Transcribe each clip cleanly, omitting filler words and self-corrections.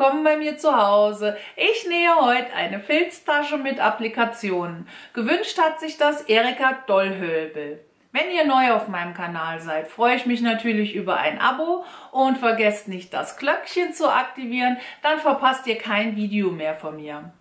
willkommen bei mir zu Hause. Ich nähe heute eine Filztasche mit Applikationen. Gewünscht hat sich das Erika Dollhölbel. Wenn ihr neu auf meinem Kanal seid, freue ich mich natürlich über ein Abo und vergesst nicht das Glöckchen zu aktivieren, dann verpasst ihr kein Video mehr von mir.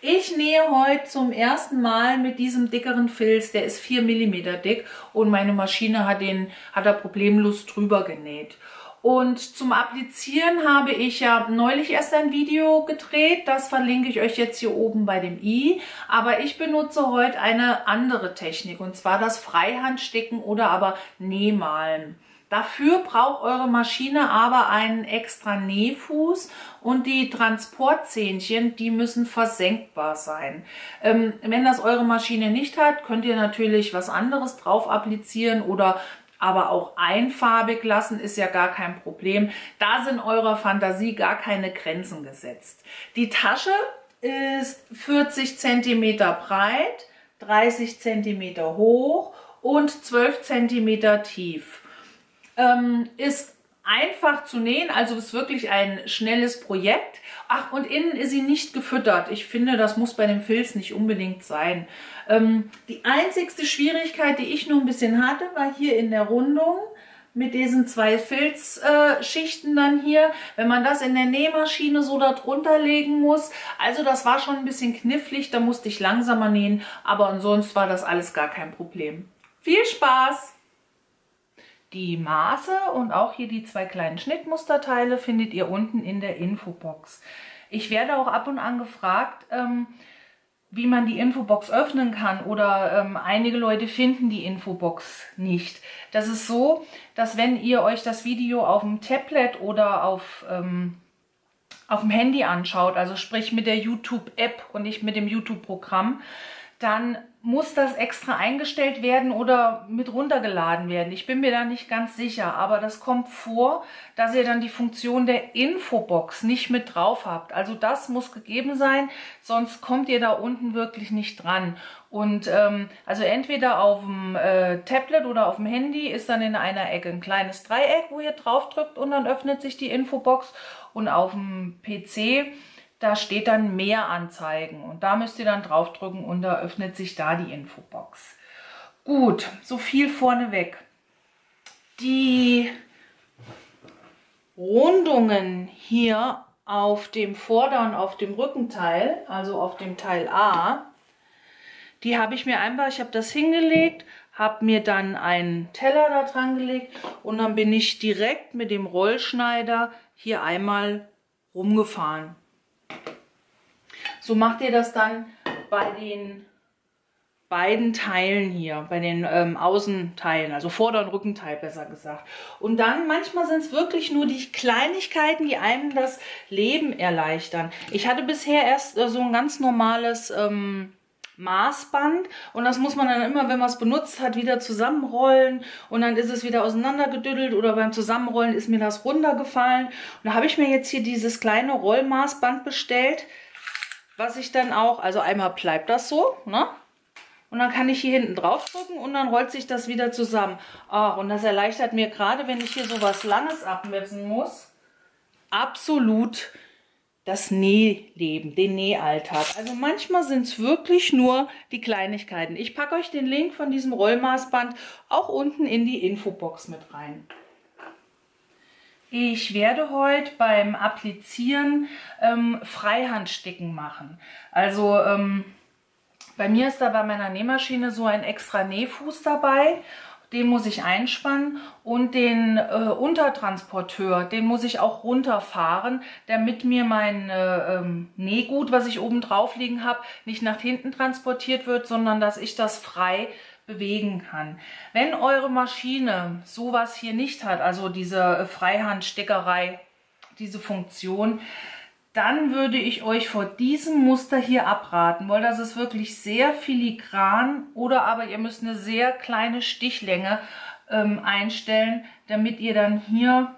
Ich nähe heute zum ersten Mal mit diesem dickeren Filz, der ist 4 mm dick und meine Maschine hat da problemlos drüber genäht. Und zum Applizieren habe ich ja neulich erst ein Video gedreht, das verlinke ich euch jetzt hier oben bei dem i. Aber ich benutze heute eine andere Technik und zwar das Freihandsticken oder aber Nähmalen. Dafür braucht eure Maschine aber einen extra Nähfuß und die Transportzähnchen, die müssen versenkbar sein. Wenn das eure Maschine nicht hat, könnt ihr natürlich was anderes drauf applizieren oder aber auch einfarbig lassen, ist ja gar kein Problem. Da sind eurer Fantasie gar keine Grenzen gesetzt. Die Tasche ist 40 cm breit, 30 cm hoch und 12 cm tief. Ist einfach zu nähen, also ist wirklich ein schnelles Projekt. Ach, und innen ist sie nicht gefüttert. Ich finde, das muss bei dem Filz nicht unbedingt sein. Die einzigste Schwierigkeit, die ich nur ein bisschen hatte, war hier in der Rundung mit diesen 2 Filzschichten dann hier, wenn man das in der Nähmaschine so da drunter legen muss. Also das war schon ein bisschen knifflig, da musste ich langsamer nähen, aber ansonsten war das alles gar kein Problem. Viel Spaß! Die Maße und auch hier die 2 kleinen Schnittmusterteile findet ihr unten in der Infobox. Ich werde auch ab und an gefragt, wie man die Infobox öffnen kann oder einige Leute finden die Infobox nicht. Das ist so, dass wenn ihr euch das Video auf dem Tablet oder auf dem Handy anschaut, also sprich mit der YouTube-App und nicht mit dem YouTube-Programm, dann muss das extra eingestellt werden oder mit runtergeladen werden. Ich bin mir da nicht ganz sicher, aber das kommt vor, dass ihr dann die Funktion der Infobox nicht mit drauf habt. Also das muss gegeben sein, sonst kommt ihr da unten wirklich nicht dran. Und also entweder auf dem Tablet oder auf dem Handy ist dann in einer Ecke ein kleines Dreieck, wo ihr drauf drückt und dann öffnet sich die Infobox. Und auf dem PC, da steht dann mehr Anzeigen und da müsst ihr dann draufdrücken und da öffnet sich da die Infobox. Gut, so viel vorneweg. Die Rundungen hier auf dem Vorder- und auf dem Rückenteil, also auf dem Teil A, die habe ich mir einfach, ich habe das hingelegt, habe mir dann einen Teller da dran gelegt und dann bin ich direkt mit dem Rollschneider hier einmal rumgefahren. So macht ihr das dann bei den beiden Teilen hier, bei den Außenteilen, also Vorder- und Rückenteil besser gesagt. Und dann manchmal sind es wirklich nur die Kleinigkeiten, die einem das Leben erleichtern. Ich hatte bisher erst so ein ganz normales Maßband und das muss man dann immer, wenn man es benutzt hat, wieder zusammenrollen und dann ist es wieder auseinandergedüttelt oder beim Zusammenrollen ist mir das runtergefallen. Und da habe ich mir jetzt hier dieses kleine Rollmaßband bestellt, was ich dann auch, also einmal bleibt das so, ne? Und dann kann ich hier hinten drauf drücken und dann rollt sich das wieder zusammen. Oh, und das erleichtert mir gerade, wenn ich hier so was Langes abmessen muss, absolut das Nähleben, den Nähalltag. Also manchmal sind es wirklich nur die Kleinigkeiten. Ich packe euch den Link von diesem Rollmaßband auch unten in die Infobox mit rein. Ich werde heute beim Applizieren Freihandsticken machen. Also bei mir ist da bei meiner Nähmaschine so ein extra Nähfuß dabei. Den muss ich einspannen und den Untertransporteur, den muss ich auch runterfahren, damit mir mein Nähgut, was ich oben drauf liegen habe, nicht nach hinten transportiert wird, sondern dass ich das frei bewegen kann. Wenn eure Maschine sowas hier nicht hat, also diese Freihandstickerei, diese Funktion, dann würde ich euch vor diesem Muster hier abraten, weil das ist wirklich sehr filigran oder aber ihr müsst eine sehr kleine Stichlänge einstellen, damit ihr dann hier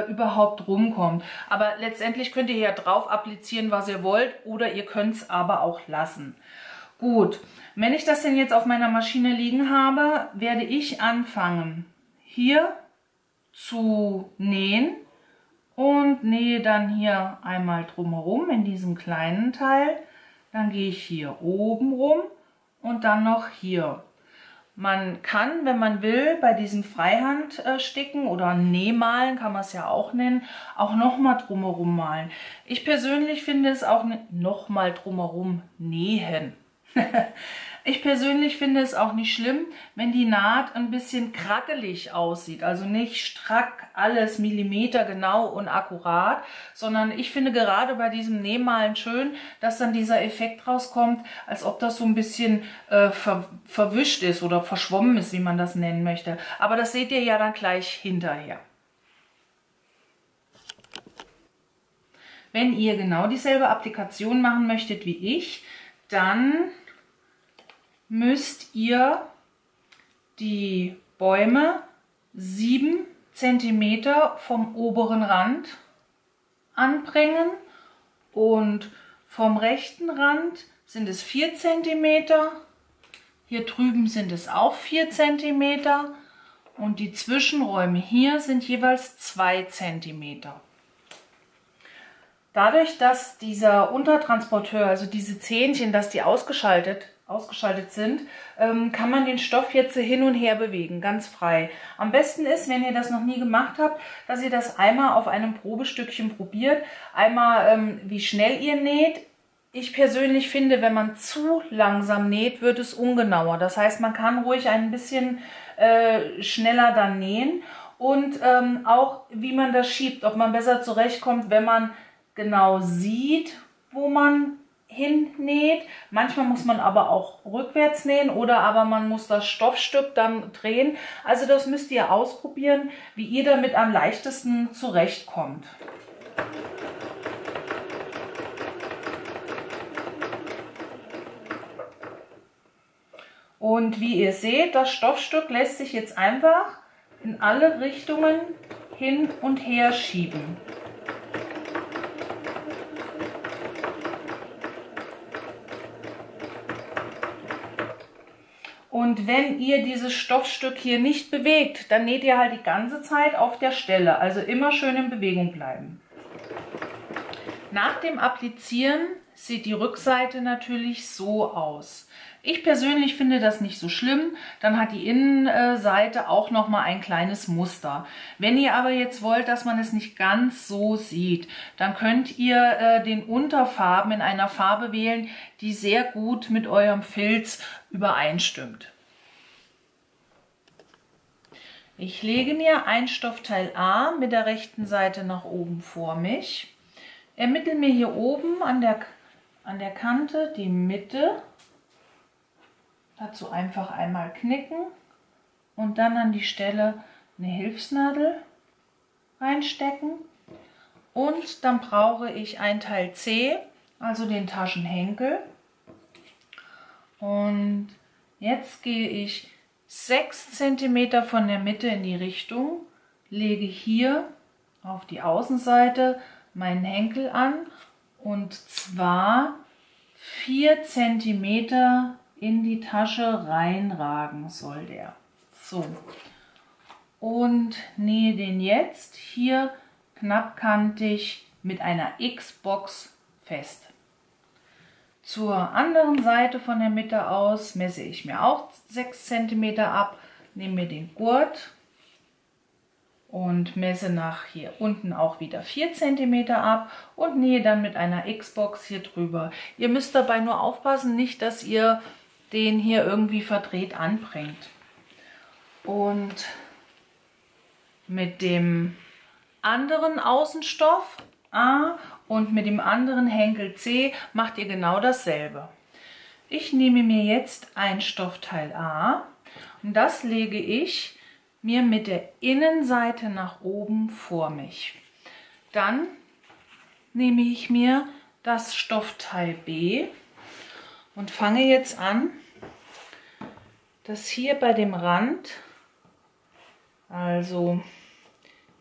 überhaupt rumkommt. Aber letztendlich könnt ihr hier drauf applizieren, was ihr wollt oder ihr könnt es aber auch lassen. Gut, wenn ich das denn jetzt auf meiner Maschine liegen habe, werde ich anfangen hier zu nähen und nähe dann hier einmal drumherum in diesem kleinen Teil. Dann gehe ich hier oben rum und dann noch hier. Man kann, wenn man will, bei diesem Freihandsticken oder Nähmalen, kann man es ja auch nennen, auch nochmal drumherum malen. Ich persönlich finde es auch nochmal drumherum nähen. Ich persönlich finde es auch nicht schlimm, wenn die Naht ein bisschen krackelig aussieht. Also nicht strack alles millimetergenau und akkurat, sondern ich finde gerade bei diesem Nähmalen schön, dass dann dieser Effekt rauskommt, als ob das so ein bisschen verwischt ist oder verschwommen ist, wie man das nennen möchte. Aber das seht ihr ja dann gleich hinterher. Wenn ihr genau dieselbe Applikation machen möchtet wie ich, dann müsst ihr die Bäume 7 cm vom oberen Rand anbringen und vom rechten Rand sind es 4 cm, hier drüben sind es auch 4 cm und die Zwischenräume hier sind jeweils 2 cm. Dadurch, dass dieser Untertransporteur, also diese Zähnchen, dass die ausgeschaltet sind, kann man den Stoff jetzt hin und her bewegen, ganz frei. Am besten ist, wenn ihr das noch nie gemacht habt, dass ihr das einmal auf einem Probestückchen probiert, einmal wie schnell ihr näht. Ich persönlich finde, wenn man zu langsam näht, wird es ungenauer. Das heißt, man kann ruhig ein bisschen schneller dann nähen und auch wie man das schiebt, ob man besser zurechtkommt, wenn man genau sieht, wo man hinnäht. Manchmal muss man aber auch rückwärts nähen oder aber man muss das Stoffstück dann drehen. Also das müsst ihr ausprobieren, wie ihr damit am leichtesten zurechtkommt. Und wie ihr seht, das Stoffstück lässt sich jetzt einfach in alle Richtungen hin und her schieben. Und wenn ihr dieses Stoffstück hier nicht bewegt, dann näht ihr halt die ganze Zeit auf der Stelle. Also immer schön in Bewegung bleiben. Nach dem Applizieren sieht die Rückseite natürlich so aus. Ich persönlich finde das nicht so schlimm. Dann hat die Innenseite auch nochmal ein kleines Muster. Wenn ihr aber jetzt wollt, dass man es nicht ganz so sieht, dann könnt ihr den Unterfarben in einer Farbe wählen, die sehr gut mit eurem Filz übereinstimmt. Ich lege mir ein Stoffteil A mit der rechten Seite nach oben vor mich, ermittle mir hier oben an der Kante die Mitte, dazu einfach einmal knicken und dann an die Stelle eine Hilfsnadel reinstecken und dann brauche ich ein Teil C, also den Taschenhenkel. Und jetzt gehe ich 6 cm von der Mitte in die Richtung, lege hier auf die Außenseite meinen Henkel an und zwar 4 cm in die Tasche reinragen soll der. So. Und nähe den jetzt hier knappkantig mit einer X-Box fest. Zur anderen Seite von der Mitte aus messe ich mir auch 6 cm ab, nehme mir den Gurt und messe nach hier unten auch wieder 4 cm ab und nähe dann mit einer X-Box hier drüber. Ihr müsst dabei nur aufpassen, nicht, dass ihr den hier irgendwie verdreht anbringt. Und mit dem anderen Außenstoff A und mit dem anderen Henkel C macht ihr genau dasselbe. Ich nehme mir jetzt ein Stoffteil A und das lege ich mir mit der Innenseite nach oben vor mich. Dann nehme ich mir das Stoffteil B und fange jetzt an, das hier bei dem Rand, also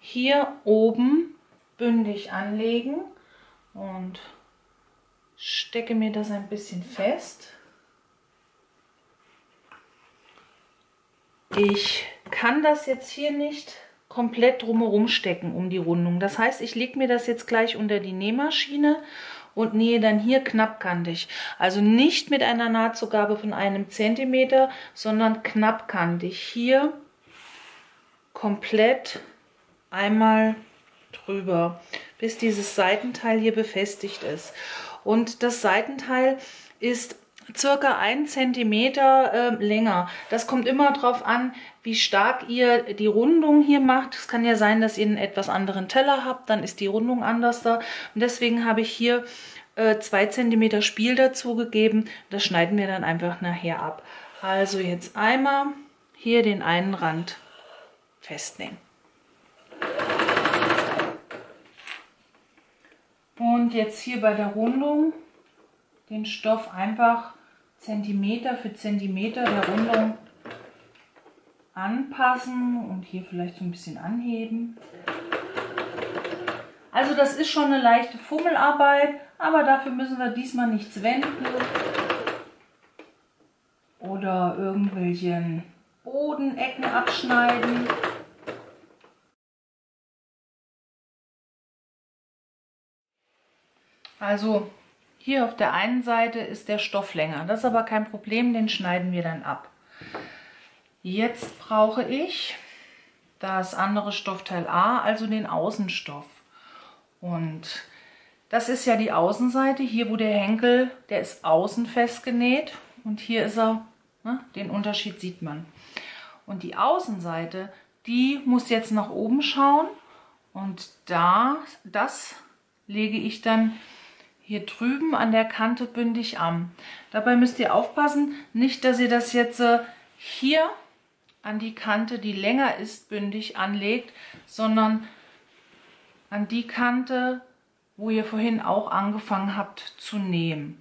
hier oben bündig anlegen und stecke mir das ein bisschen fest. Ich kann das jetzt hier nicht komplett drumherum stecken um die Rundung. Das heißt, ich lege mir das jetzt gleich unter die Nähmaschine und nähe dann hier knappkantig. Also nicht mit einer Nahtzugabe von 1 Zentimeter, sondern knappkantig. Hier komplett einmal drüber, bis dieses Seitenteil hier befestigt ist. Und das Seitenteil ist circa 1 Zentimeter länger. Das kommt immer darauf an, wie stark ihr die Rundung hier macht. Es kann ja sein, dass ihr einen etwas anderen Teller habt, dann ist die Rundung anders da. Und deswegen habe ich hier 2 Zentimeter Spiel dazu gegeben. Das schneiden wir dann einfach nachher ab. Also jetzt einmal hier den einen Rand festnehmen. Und jetzt hier bei der Rundung den Stoff einfach Zentimeter für Zentimeter der Rundung anpassen und hier vielleicht so ein bisschen anheben. Also das ist schon eine leichte Fummelarbeit, aber dafür müssen wir diesmal nichts wenden oder irgendwelchen Bodenecken abschneiden. Also hier auf der einen Seite ist der Stoff länger. Das ist aber kein Problem, den schneiden wir dann ab. Jetzt brauche ich das andere Stoffteil A, also den Außenstoff. Und das ist ja die Außenseite. Hier, wo der Henkel, der ist außen festgenäht. Und hier ist er, ne, den Unterschied sieht man. Und die Außenseite, die muss jetzt nach oben schauen. Und das lege ich dann hier drüben an der Kante bündig an. Dabei müsst ihr aufpassen, nicht, dass ihr das jetzt hier an die Kante, die länger ist, bündig anlegt, sondern an die Kante, wo ihr vorhin auch angefangen habt zu nähen.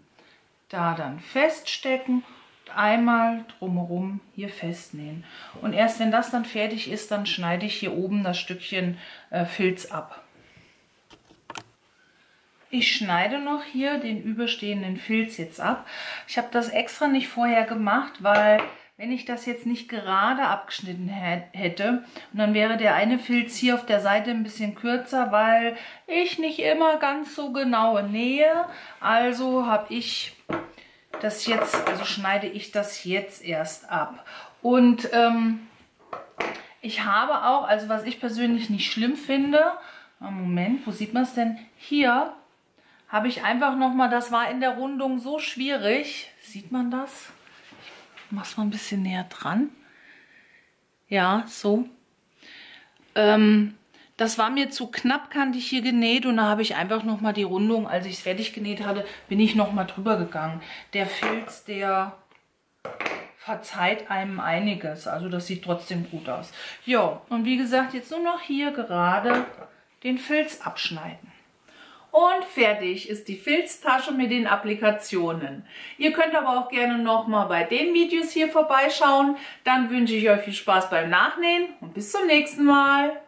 Da dann feststecken und einmal drumherum hier festnähen. Und erst wenn das dann fertig ist, dann schneide ich hier oben das Stückchen Filz ab. Ich schneide noch hier den überstehenden Filz jetzt ab. Ich habe das extra nicht vorher gemacht, weil wenn ich das jetzt nicht gerade abgeschnitten hätte, und dann wäre der eine Filz hier auf der Seite ein bisschen kürzer, weil ich nicht immer ganz so genau nähe. Also habe ich das jetzt, also schneide ich das jetzt erst ab. Und ich habe auch, also was ich persönlich nicht schlimm finde, Moment, wo sieht man es denn? Hier habe ich einfach nochmal, das war in der Rundung so schwierig. Sieht man das? Ich mache es mal ein bisschen näher dran. Ja, so. Das war mir zu knappkantig hier genäht und da habe ich einfach nochmal die Rundung, als ich es fertig genäht hatte, bin ich nochmal drüber gegangen. Der Filz, der verzeiht einem einiges. Also das sieht trotzdem gut aus. Ja, und wie gesagt, jetzt nur noch hier gerade den Filz abschneiden. Und fertig ist die Filztasche mit den Applikationen. Ihr könnt aber auch gerne nochmal bei den Videos hier vorbeischauen. Dann wünsche ich euch viel Spaß beim Nachnähen und bis zum nächsten Mal.